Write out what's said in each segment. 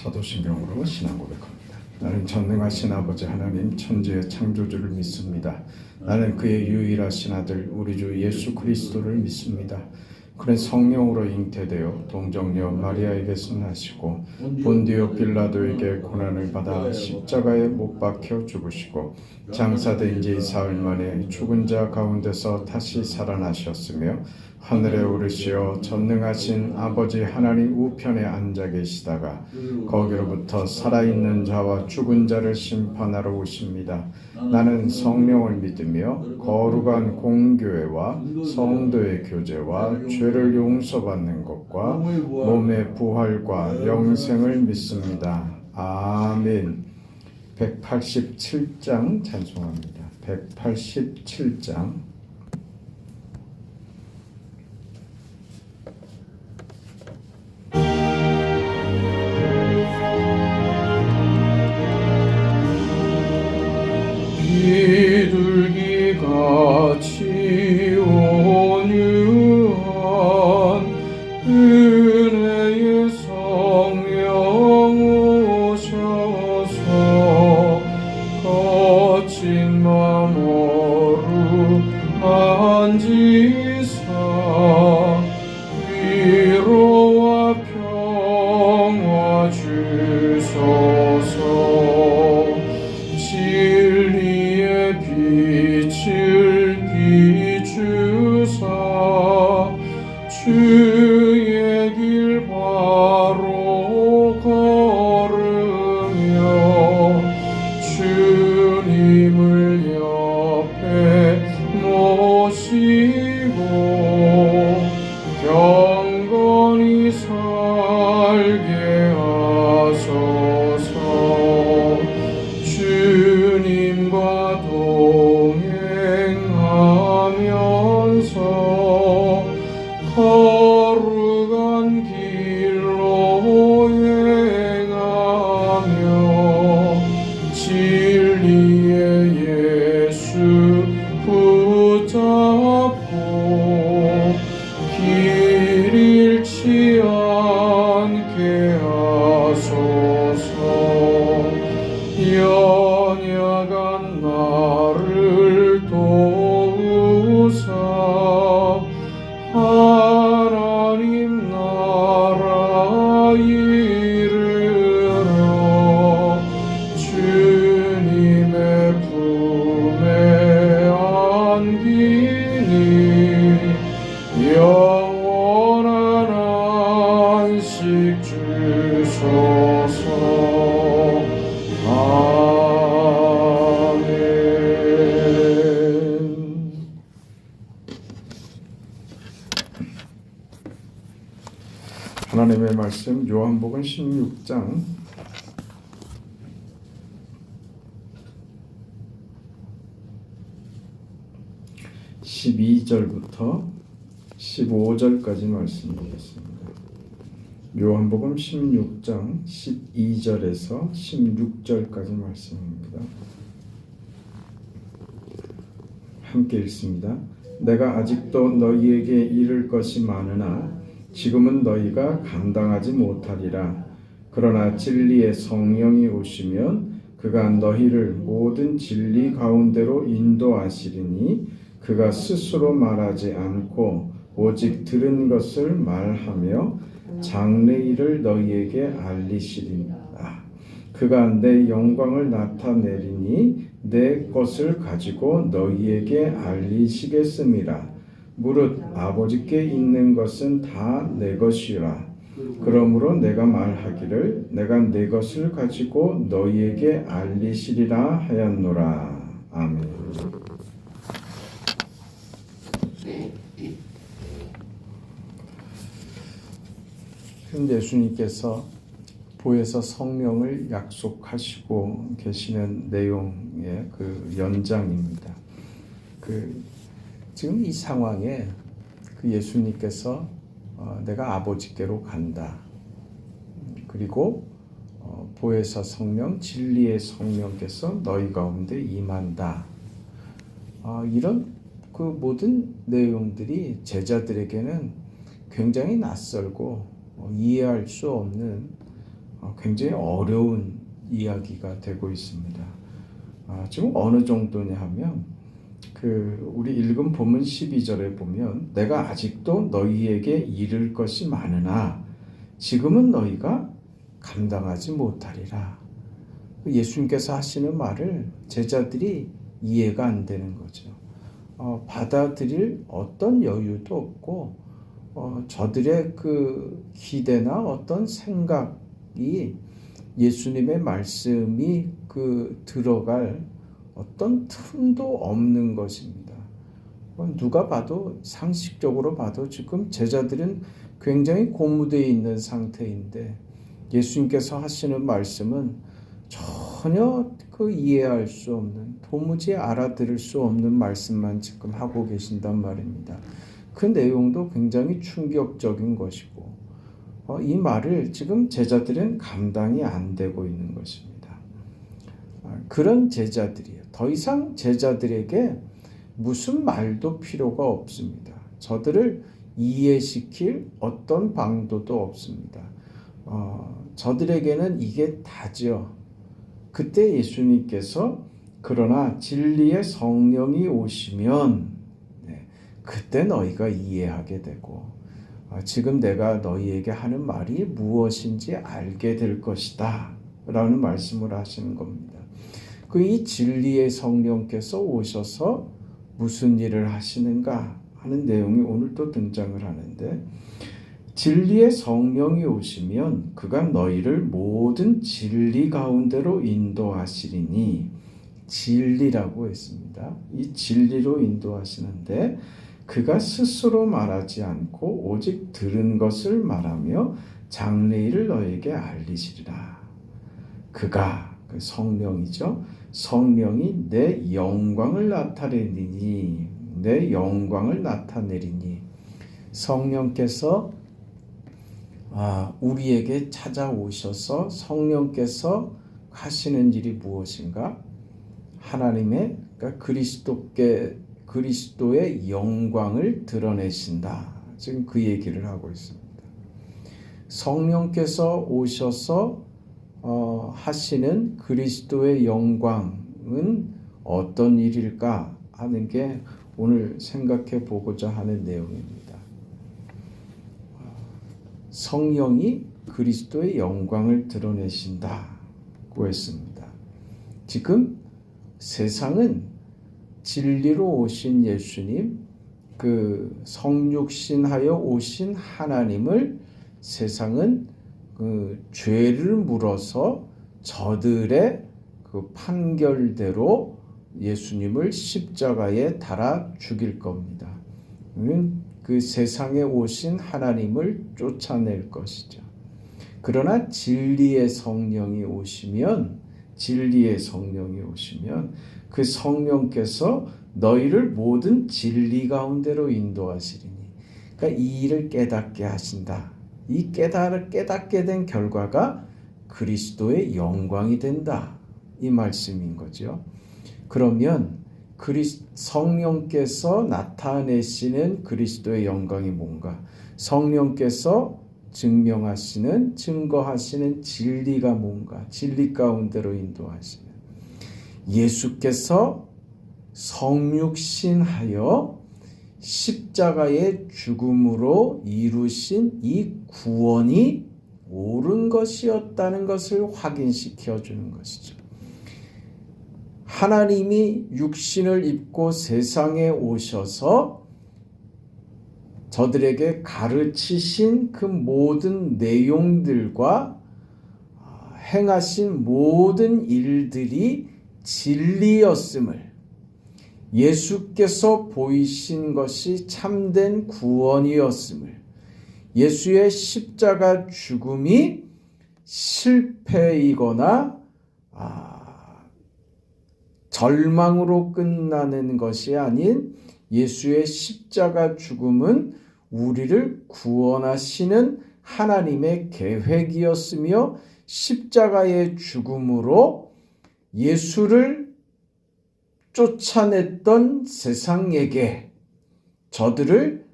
사도신경으로 신앙 고백합니다. 나는 전능하신 아버지 하나님 천지의 창조주를 믿습니다. 나는 그의 유일하신 아들 우리 주 예수 그리스도를 믿습니다. 그는 성령으로 잉태되어 동정녀 마리아에게서 나시고 본디오 빌라도에게 고난을 받아 십자가에 못 박혀 죽으시고 장사된 지 사흘 만에 죽은 자 가운데서 다시 살아나셨으며 하늘에 오르시어 전능하신 아버지 하나님 우편에 앉아 계시다가 거기로부터 살아있는 자와 죽은 자를 심판하러 오십니다. 나는 성령을 믿으며 거룩한 공교회와 성도의 교제와 죄를 용서받는 것과 몸의 부활과 영생을 믿습니다. 아멘. 187장 찬송합니다. 187장. 비둘기같이 온유한 은혜의 성령 오셔서 거친 맘 어루만지사 위로와 평화 주소서. 진리의 빛을 비추사 주의 길 바로 걸으며 주님을 옆에 모시고 경건히 살게 하소서. 주님과 동행하면서 거룩한 길로 행하며 진리의 예수 붙잡고 길 잃지 않게 하소서. 연약한 나를 도우사 하나님 나라 이르러 주님의 품에 안기니 영원한 안식 주소서. 하나님의 말씀 요한복음 16장 12절부터 15절까지 말씀드리겠습니다. 요한복음 16장 12절에서 16절까지 말씀입니다. 함께 읽습니다. 내가 아직도 너희에게 이를 것이 많으나 지금은 너희가 감당하지 못하리라. 그러나 진리의 성령이 오시면 그가 너희를 모든 진리 가운데로 인도하시리니 그가 스스로 말하지 않고 오직 들은 것을 말하며 장래일을 너희에게 알리시리라. 그가 내 영광을 나타내리니 내 것을 가지고 너희에게 알리시겠음이라. 무릇 아버지께 있는 것은 다 내 것이라. 그러므로 내가 말하기를 내가 내 것을 가지고 너희에게 알리시리라 하였노라. 아멘. 예수님께서 보혜사 성령을 약속하시고 계시는 내용의 그 연장입니다. 지금 이 상황에 예수님께서 내가 아버지께로 간다. 그리고 보혜사 성령, 진리의 성령께서 너희 가운데 임한다. 이런 그 모든 내용들이 제자들에게는 굉장히 낯설고 이해할 수 없는 굉장히 어려운 이야기가 되고 있습니다. 지금 어느 정도냐 하면 우리 읽은 본문 12절에 보면 내가 아직도 너희에게 이를 것이 많으나 지금은 너희가 감당하지 못하리라. 예수님께서 하시는 말을 제자들이 이해가 안 되는 거죠. 받아들일 어떤 여유도 없고 저들의 그 기대나 어떤 생각이 예수님의 말씀이 들어갈 어떤 틈도 없는 것입니다. 누가 봐도 상식적으로 봐도 지금 제자들은 굉장히 고무되어 있는 상태인데 예수님께서 하시는 말씀은 전혀 이해할 수 없는, 도무지 알아들을 수 없는 말씀만 지금 하고 계신단 말입니다. 그 내용도 굉장히 충격적인 것이고 이 말을 지금 제자들은 감당이 안 되고 있는 것입니다. 그런 제자들이요. 더 이상 제자들에게 무슨 말도 필요가 없습니다. 저들을 이해시킬 어떤 방도도 없습니다. 저들에게는 이게 다죠. 그때 예수님께서 그러나 진리의 성령이 오시면 그때 너희가 이해하게 되고 지금 내가 너희에게 하는 말이 무엇인지 알게 될 것이다 라는 말씀을 하시는 겁니다. 이 진리의 성령께서 오셔서 무슨 일을 하시는가 하는 내용이 오늘 또 등장을 하는데 진리의 성령이 오시면 그가 너희를 모든 진리 가운데로 인도하시리니 진리라고 했습니다. 이 진리로 인도하시는데 그가 스스로 말하지 않고 오직 들은 것을 말하며 장래일을 너에게 알리시리라. 그가 성령이죠. 성령이 내 영광을 나타내리니 내 영광을 나타내리니 성령께서 우리에게 찾아오셔서 성령께서 하시는 일이 무엇인가? 하나님의 그러니까 그리스도의 영광을 드러내신다. 지금 그 얘기를 하고 있습니다. 성령께서 오셔서 하시는 그리스도의 영광은 어떤 일일까 하는 게 오늘 생각해 보고자 하는 내용입니다. 성령이 그리스도의 영광을 드러내신다고 했습니다. 지금 세상은 진리로 오신 예수님, 성육신하여 오신 하나님을 세상은 죄를 물어서 저들의 판결대로 예수님을 십자가에 달아 죽일 겁니다. 세상에 오신 하나님을 쫓아낼 것이죠. 그러나 진리의 성령이 오시면 그 성령께서 너희를 모든 진리 가운데로 인도하시리니 그러니까 이 일을 깨닫게 하신다. 이 깨닫게 된 결과가 그리스도의 영광이 된다. 이 말씀인 거죠. 그러면 성령께서 나타내시는 그리스도의 영광이 뭔가? 성령께서 증거하시는 진리가 뭔가? 진리 가운데로 인도하시는 예수께서 성육신하여 십자가의 죽음으로 이루신 이 구원이 옳은 것이었다는 것을 확인시켜 주는 것이죠. 하나님이 육신을 입고 세상에 오셔서 저들에게 가르치신 그 모든 내용들과 행하신 모든 일들이 진리였음을, 예수께서 보이신 것이 참된 구원이었음을, 예수의 십자가 죽음이 실패이거나 절망으로 끝나는 것이 아닌 예수의 십자가 죽음은 우리를 구원하시는 하나님의 계획이었으며 십자가의 죽음으로 예수를 쫓아냈던 세상에게 저들을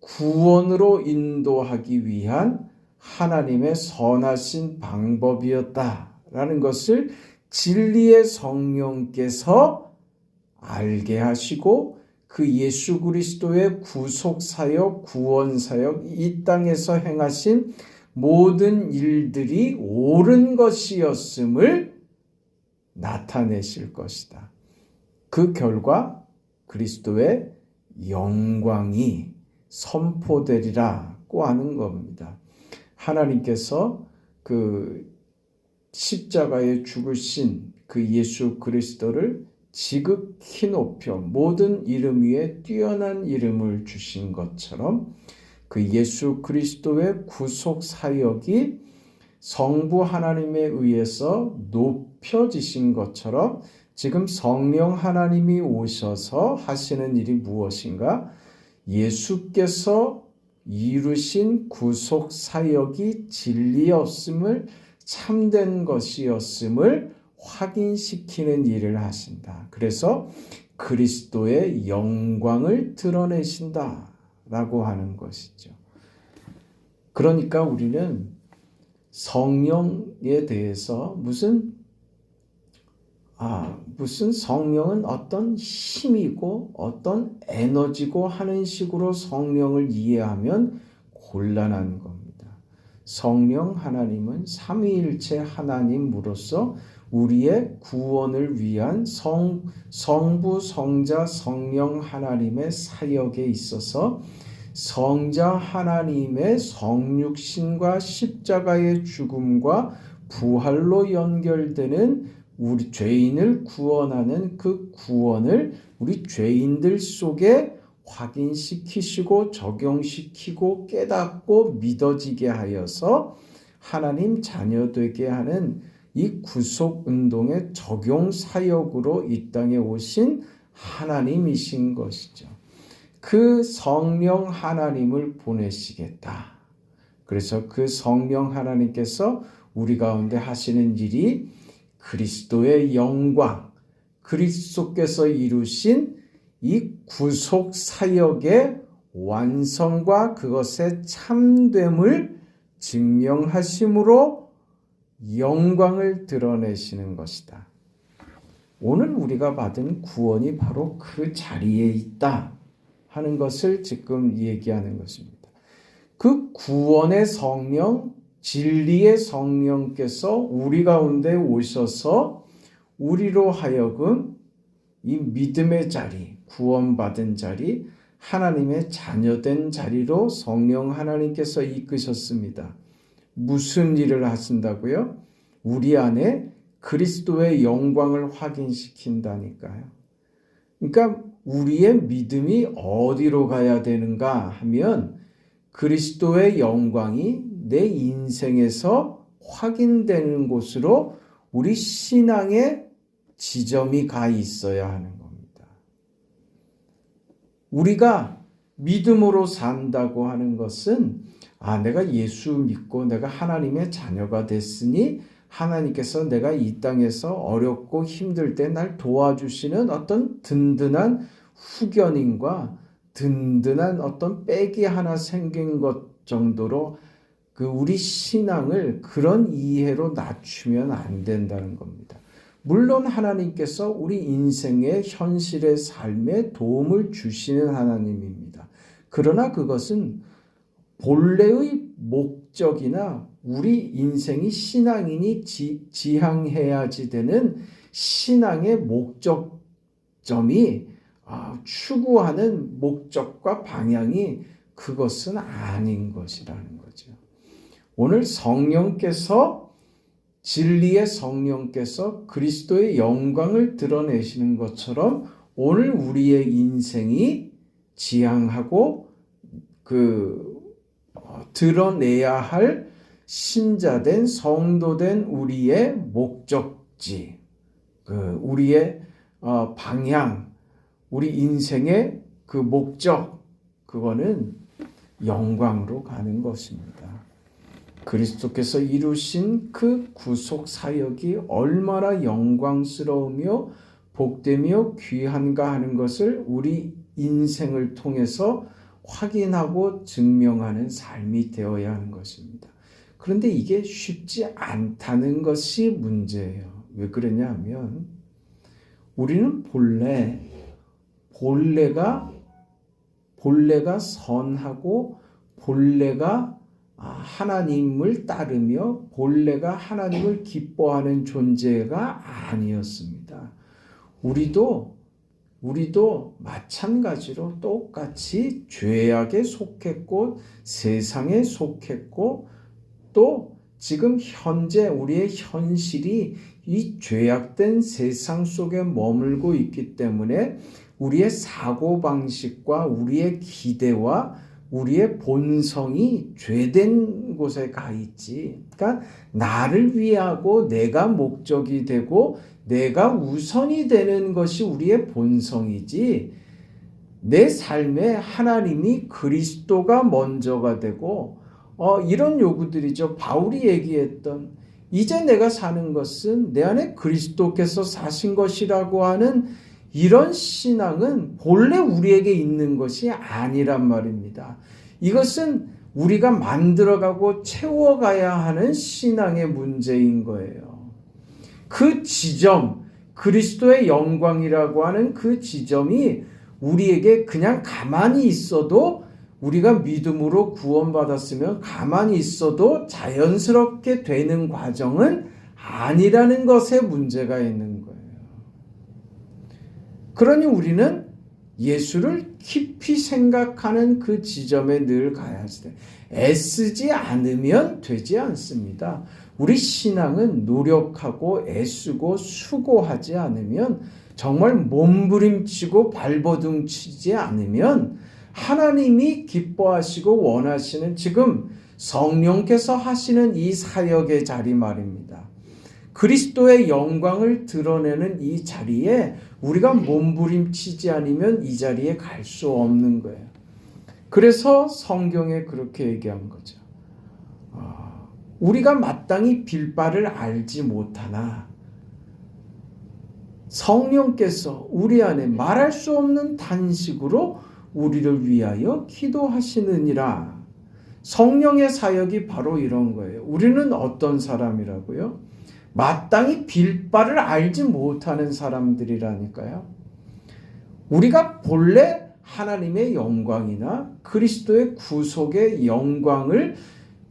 구원으로 인도하기 위한 하나님의 선하신 방법이었다라는 것을 진리의 성령께서 알게 하시고 그 예수 그리스도의 구속사역, 구원사역, 이 땅에서 행하신 모든 일들이 옳은 것이었음을 나타내실 것이다. 그 결과 그리스도의 영광이 선포되리라고 하는 겁니다. 하나님께서 그 십자가에 죽으신 그 예수 그리스도를 지극히 높여 모든 이름 위에 뛰어난 이름을 주신 것처럼 그 예수 그리스도의 구속 사역이 성부 하나님에 의해서 높여지신 것처럼 지금 성령 하나님이 오셔서 하시는 일이 무엇인가? 예수께서 이루신 구속 사역이 진리였음을, 참된 것이었음을 확인시키는 일을 하신다. 그래서 그리스도의 영광을 드러내신다라고 하는 것이죠. 그러니까 우리는 성령에 대해서 무슨 성령은 어떤 힘이고 어떤 에너지고 하는 식으로 성령을 이해하면 곤란한 겁니다. 성령 하나님은 삼위일체 하나님으로서 우리의 구원을 위한 성부, 성자, 성령 하나님의 사역에 있어서 성자 하나님의 성육신과 십자가의 죽음과 부활로 연결되는 우리 죄인을 구원하는 그 구원을 우리 죄인들 속에 확인시키시고 적용시키고 깨닫고 믿어지게 하여서 하나님 자녀되게 하는 이 구속운동의 적용 사역으로 이 땅에 오신 하나님이신 것이죠. 그 성령 하나님을 보내시겠다. 그래서 그 성령 하나님께서 우리 가운데 하시는 일이 그리스도의 영광, 그리스도께서 이루신 이 구속 사역의 완성과 그것의 참됨을 증명하심으로 영광을 드러내시는 것이다. 오늘 우리가 받은 구원이 바로 그 자리에 있다 하는 것을 지금 얘기하는 것입니다. 그 구원의 성령, 진리의 성령께서 우리 가운데 오셔서 우리로 하여금 이 믿음의 자리, 구원받은 자리, 하나님의 자녀된 자리로 성령 하나님께서 이끄셨습니다. 무슨 일을 하신다고요? 우리 안에 그리스도의 영광을 확인시킨다니까요. 그러니까 우리의 믿음이 어디로 가야 되는가 하면 그리스도의 영광이 내 인생에서 확인되는 곳으로 우리 신앙의 지점이 가 있어야 하는 겁니다. 우리가 믿음으로 산다고 하는 것은 내가 예수 믿고 내가 하나님의 자녀가 됐으니 하나님께서 내가 이 땅에서 어렵고 힘들 때 날 도와주시는 어떤 든든한 후견인과 든든한 어떤 백이 하나 생긴 것 정도로 그 우리 신앙을 그런 이해로 낮추면 안 된다는 겁니다. 물론 하나님께서 우리 인생의 현실의 삶에 도움을 주시는 하나님입니다. 그러나 그것은 본래의 목적이나 우리 인생이 신앙인이 지향해야지 되는 신앙의 목적점이 추구하는 목적과 방향이 그것은 아닌 것이라는 거죠. 오늘 성령께서 진리의 성령께서 그리스도의 영광을 드러내시는 것처럼 오늘 우리의 인생이 지향하고 드러내야 할 신자된 성도된 우리의 목적지, 우리의 방향, 우리 인생의 그 목적, 그거는 영광으로 가는 것입니다. 그리스도께서 이루신 그 구속 사역이 얼마나 영광스러우며 복되며 귀한가 하는 것을 우리 인생을 통해서 확인하고 증명하는 삶이 되어야 하는 것입니다. 그런데 이게 쉽지 않다는 것이 문제예요. 왜 그러냐 하면 우리는 본래가 선하고 본래가 하나님을 따르며 본래가 하나님을 기뻐하는 존재가 아니었습니다. 우리도 마찬가지로 똑같이 죄악에 속했고 세상에 속했고 또 지금 현재 우리의 현실이 이 죄악된 세상 속에 머물고 있기 때문에 우리의 사고방식과 우리의 기대와 우리의 본성이 죄된 곳에 가 있지. 그러니까 나를 위하고 내가 목적이 되고 내가 우선이 되는 것이 우리의 본성이지, 내 삶에 하나님이 그리스도가 먼저가 되고 이런 요구들이죠. 바울이 얘기했던 이제 내가 사는 것은 내 안에 그리스도께서 사신 것이라고 하는 이런 신앙은 본래 우리에게 있는 것이 아니란 말입니다. 이것은 우리가 만들어가고 채워가야 하는 신앙의 문제인 거예요. 그 지점, 그리스도의 영광이라고 하는 그 지점이 우리에게 그냥 가만히 있어도, 우리가 믿음으로 구원받았으면 가만히 있어도 자연스럽게 되는 과정은 아니라는 것에 문제가 있는 거예요. 그러니 우리는 예수를 깊이 생각하는 그 지점에 늘 가야 돼. 애쓰지 않으면 되지 않습니다. 우리 신앙은 노력하고 애쓰고 수고하지 않으면, 정말 몸부림치고 발버둥치지 않으면 하나님이 기뻐하시고 원하시는 지금 성령께서 하시는 이 사역의 자리 말입니다. 그리스도의 영광을 드러내는 이 자리에 우리가 몸부림치지 않으면 이 자리에 갈 수 없는 거예요. 그래서 성경에 그렇게 얘기한 거죠. 우리가 마땅히 빌 바를 알지 못하나 성령께서 우리 안에 말할 수 없는 단식으로 우리를 위하여 기도하시느니라. 성령의 사역이 바로 이런 거예요. 우리는 어떤 사람이라고요? 마땅히 빌 바를 알지 못하는 사람들이라니까요. 우리가 본래 하나님의 영광이나 그리스도의 구속의 영광을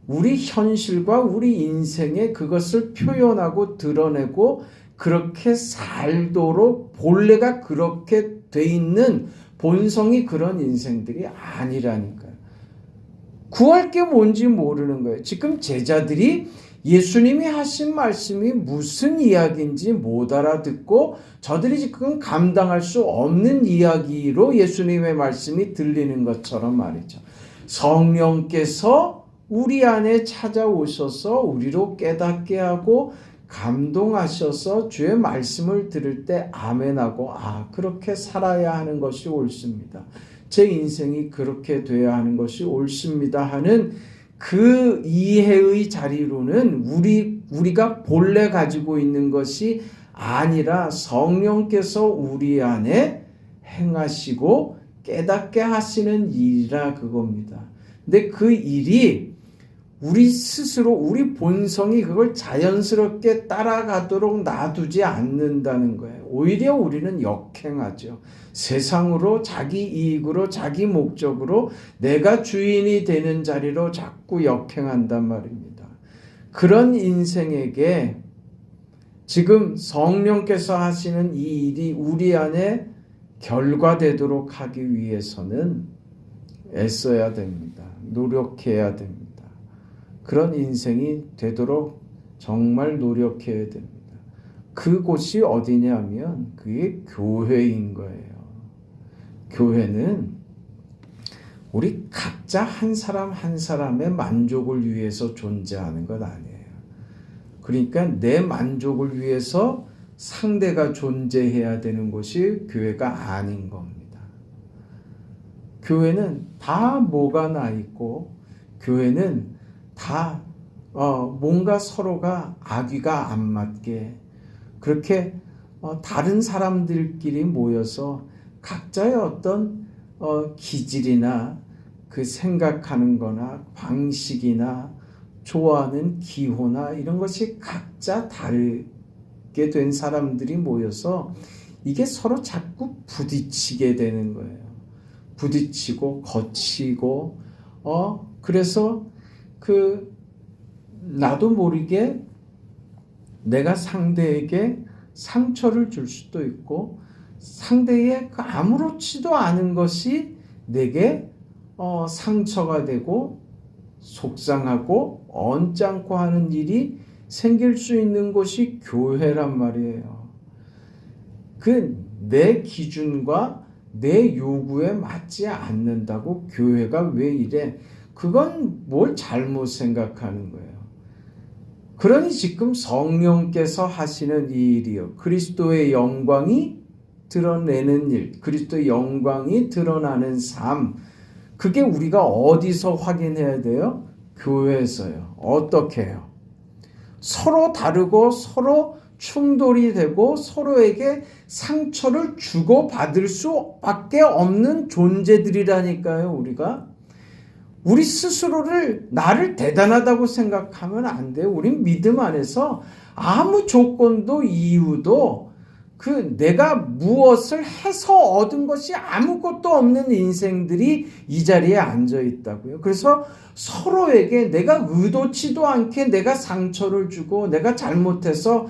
우리 현실과 우리 인생에 그것을 표현하고 드러내고 그렇게 살도록 본래가 그렇게 돼 있는 본성이 그런 인생들이 아니라니까요. 구할 게 뭔지 모르는 거예요. 지금 제자들이 예수님이 하신 말씀이 무슨 이야기인지 못 알아듣고 저들이 지금 감당할 수 없는 이야기로 예수님의 말씀이 들리는 것처럼 말이죠. 성령께서 우리 안에 찾아오셔서 우리로 깨닫게 하고 감동하셔서 주의 말씀을 들을 때 아멘하고 그렇게 살아야 하는 것이 옳습니다. 제 인생이 그렇게 돼야 하는 것이 옳습니다 하는 그 이해의 자리로는 우리가 본래 가지고 있는 것이 아니라 성령께서 우리 안에 행하시고 깨닫게 하시는 일이라 그겁니다. 근데 그 일이 우리 스스로 우리 본성이 그걸 자연스럽게 따라가도록 놔두지 않는다는 거예요. 오히려 우리는 역행하죠. 세상으로 자기 이익으로 자기 목적으로 내가 주인이 되는 자리로 자꾸 역행한단 말입니다. 그런 인생에게 지금 성령께서 하시는 이 일이 우리 안에 결과되도록 하기 위해서는 애써야 됩니다. 노력해야 됩니다. 그런 인생이 되도록 정말 노력해야 됩니다. 그곳이 어디냐면 그게 교회인 거예요. 교회는 우리 각자 한 사람 한 사람의 만족을 위해서 존재하는 것 아니에요. 그러니까 내 만족을 위해서 상대가 존재해야 되는 곳이 교회가 아닌 겁니다. 교회는 다 뭐가 나 있고 교회는 다 뭔가 서로가 악귀가 안 맞게 그렇게 다른 사람들끼리 모여서 각자의 어떤 기질이나 그 생각하는 거나 방식이나 좋아하는 기호나 이런 것이 각자 다르게 된 사람들이 모여서 이게 서로 자꾸 부딪히게 되는 거예요. 부딪히고 거치고 그래서 나도 모르게 내가 상대에게 상처를 줄 수도 있고 상대의 아무렇지도 않은 것이 내게 상처가 되고 속상하고 언짢고 하는 일이 생길 수 있는 곳이 교회란 말이에요. 내 기준과 내 요구에 맞지 않는다고 교회가 왜 이래? 그건 뭘 잘못 생각하는 거예요. 그러니 지금 성령께서 하시는 이 일이요. 그리스도의 영광이 드러내는 일, 그리스도의 영광이 드러나는 삶. 그게 우리가 어디서 확인해야 돼요? 교회에서요. 어떻게 해요? 서로 다르고 서로 충돌이 되고 서로에게 상처를 주고받을 수밖에 없는 존재들이라니까요. 우리 스스로를 나를 대단하다고 생각하면 안 돼요. 우린 믿음 안에서 아무 조건도 이유도 내가 무엇을 해서 얻은 것이 아무것도 없는 인생들이 이 자리에 앉아 있다고요. 그래서 서로에게 내가 의도치도 않게 내가 상처를 주고 내가 잘못해서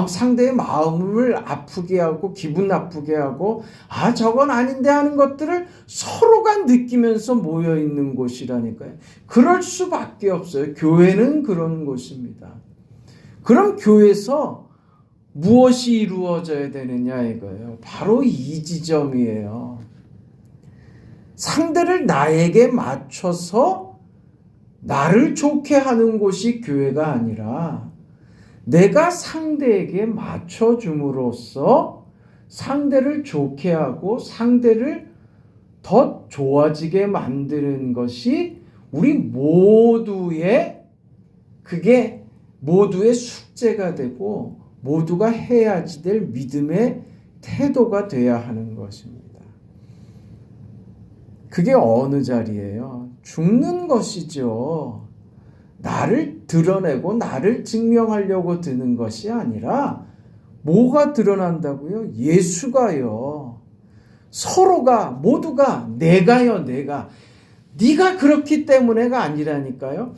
상대의 마음을 아프게 하고 기분 나쁘게 하고 저건 아닌데 하는 것들을 서로가 느끼면서 모여 있는 곳이라니까요. 그럴 수밖에 없어요. 교회는 그런 곳입니다. 그럼 교회에서 무엇이 이루어져야 되느냐 이거예요. 바로 이 지점이에요. 상대를 나에게 맞춰서 나를 좋게 하는 곳이 교회가 아니라 내가 상대에게 맞춰줌으로써 상대를 좋게 하고 상대를 더 좋아지게 만드는 것이 우리 모두의 숙제가 되고 모두가 해야지 될 믿음의 태도가 돼야 하는 것입니다. 그게 어느 자리예요? 죽는 것이죠. 나를 드러내고 나를 증명하려고 드는 것이 아니라 뭐가 드러난다고요? 예수가요. 모두가 내가 네가 그렇기 때문에가 아니라니까요.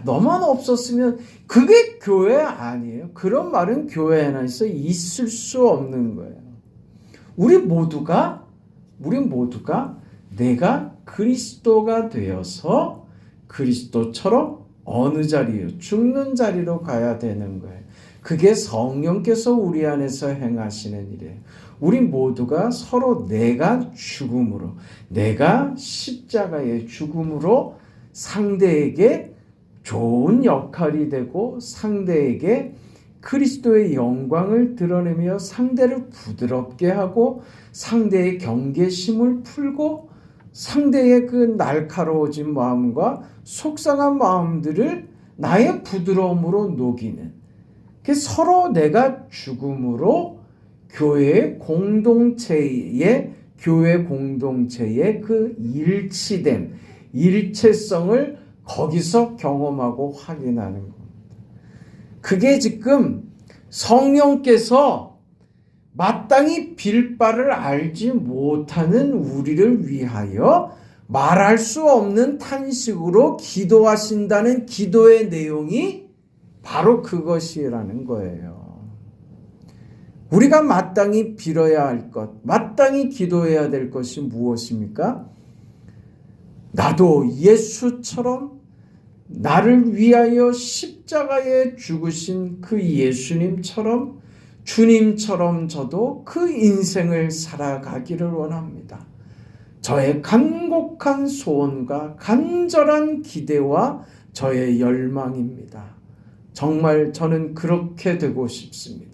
너만 없었으면 그게 교회 아니에요. 그런 말은 교회 안에서 있을 수 없는 거예요. 우리 모두가 내가 그리스도가 되어서 그리스도처럼 어느 자리요? 죽는 자리로 가야 되는 거예요. 그게 성령께서 우리 안에서 행하시는 일이에요. 우리 모두가 서로 내가 죽음으로, 내가 십자가의 죽음으로 상대에게 좋은 역할이 되고 상대에게 그리스도의 영광을 드러내며 상대를 부드럽게 하고 상대의 경계심을 풀고 상대의 날카로워진 마음과 속상한 마음들을 나의 부드러움으로 녹이는 서로 내가 죽음으로 교회 공동체의 일치됨, 일체성을 거기서 경험하고 확인하는 겁니다. 그게 지금 성령께서 마땅히 빌 바를 알지 못하는 우리를 위하여 말할 수 없는 탄식으로 기도하신다는 기도의 내용이 바로 그것이라는 거예요. 우리가 마땅히 빌어야 할 것, 마땅히 기도해야 될 것이 무엇입니까? 나도 예수처럼 나를 위하여 십자가에 죽으신 그 예수님처럼 주님처럼 저도 그 인생을 살아가기를 원합니다. 저의 간곡한 소원과 간절한 기대와 저의 열망입니다. 정말 저는 그렇게 되고 싶습니다.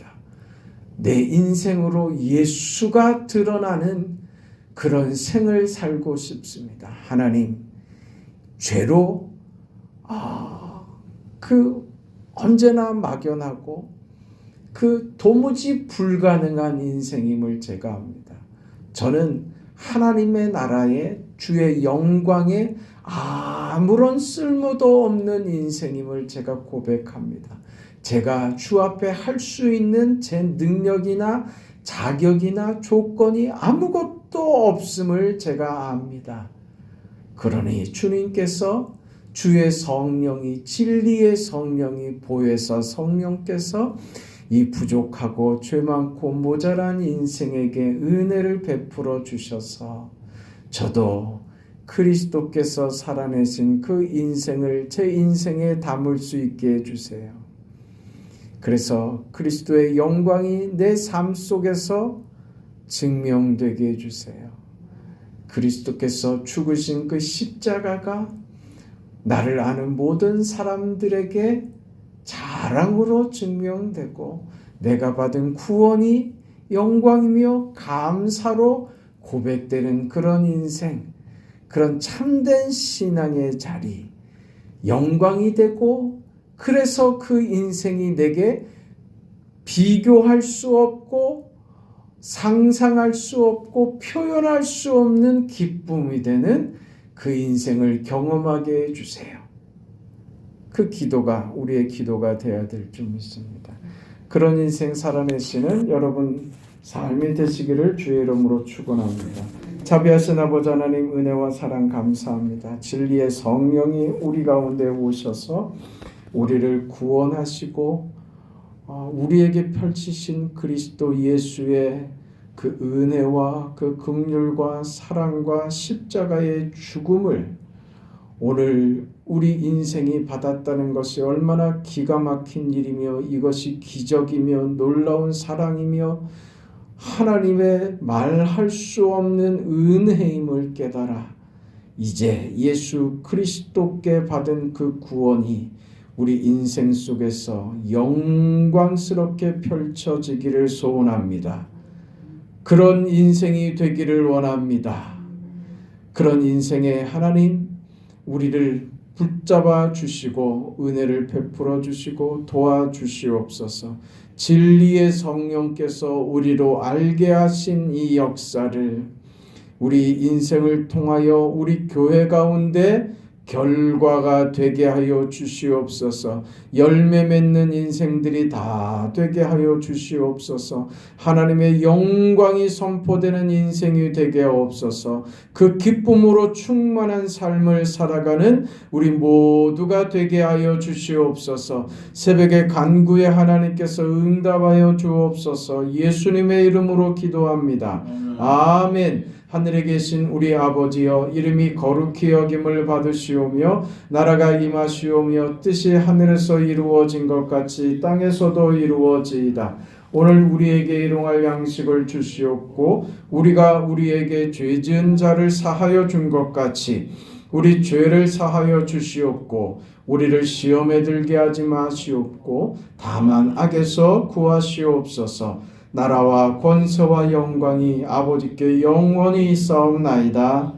내 인생으로 예수가 드러나는 그런 생을 살고 싶습니다. 하나님, 죄로 언제나 막연하고 도무지 불가능한 인생임을 제가 압니다. 저는 하나님의 나라의 주의 영광의 아무런 쓸모도 없는 인생임을 제가 고백합니다. 제가 주 앞에 할 수 있는 제 능력이나 자격이나 조건이 아무것도 없음을 제가 압니다. 그러니 주님께서 주의 성령이, 진리의 성령이, 보혜사 성령께서 이 부족하고 죄 많고 모자란 인생에게 은혜를 베풀어 주셔서 저도 그리스도께서 살아내신 그 인생을 제 인생에 담을 수 있게 해주세요. 그래서 그리스도의 영광이 내 삶 속에서 증명되게 해주세요. 그리스도께서 죽으신 그 십자가가 나를 아는 모든 사람들에게 자랑으로 증명되고 내가 받은 구원이 영광이며 감사로 고백되는 그런 인생, 그런 참된 신앙의 자리, 영광이 되고, 그래서 그 인생이 내게 비교할 수 없고 상상할 수 없고 표현할 수 없는 기쁨이 되는 그 인생을 경험하게 해주세요. 그 기도가 우리의 기도가 되어야 될 줄 믿습니다. 그런 인생 살아내시는 여러분 삶이 되시기를 주의 이름으로 축원합니다. 자비하신 아버지 하나님, 은혜와 사랑 감사합니다. 진리의 성령이 우리 가운데 오셔서 우리를 구원하시고 우리에게 펼치신 그리스도 예수의 그 은혜와 그 긍휼과 사랑과 십자가의 죽음을 오늘 우리 인생이 받았다는 것이 얼마나 기가 막힌 일이며 이것이 기적이며 놀라운 사랑이며 하나님의 말할 수 없는 은혜임을 깨달아 이제 예수 그리스도께 받은 그 구원이 우리 인생 속에서 영광스럽게 펼쳐지기를 소원합니다. 그런 인생이 되기를 원합니다. 그런 인생에 하나님 우리를 붙잡아 주시고 은혜를 베풀어 주시고 도와주시옵소서. 진리의 성령께서 우리로 알게 하신 이 역사를 우리 인생을 통하여 우리 교회 가운데 결과가 되게 하여 주시옵소서. 열매 맺는 인생들이 다 되게 하여 주시옵소서. 하나님의 영광이 선포되는 인생이 되게 하옵소서. 그 기쁨으로 충만한 삶을 살아가는 우리 모두가 되게 하여 주시옵소서. 새벽에 간구에 하나님께서 응답하여 주옵소서. 예수님의 이름으로 기도합니다. 아멘. 하늘에 계신 우리 아버지여, 이름이 거룩히 여김을 받으시오며 나라가 임하시오며 뜻이 하늘에서 이루어진 것 같이 땅에서도 이루어지이다. 오늘 우리에게 일용할 양식을 주시옵고 우리가 우리에게 죄 지은 자를 사하여 준 것 같이 우리 죄를 사하여 주시옵고 우리를 시험에 들게 하지 마시옵고 다만 악에서 구하시옵소서. 나라와 권세와 영광이 아버지께 영원히 있사옵나이다.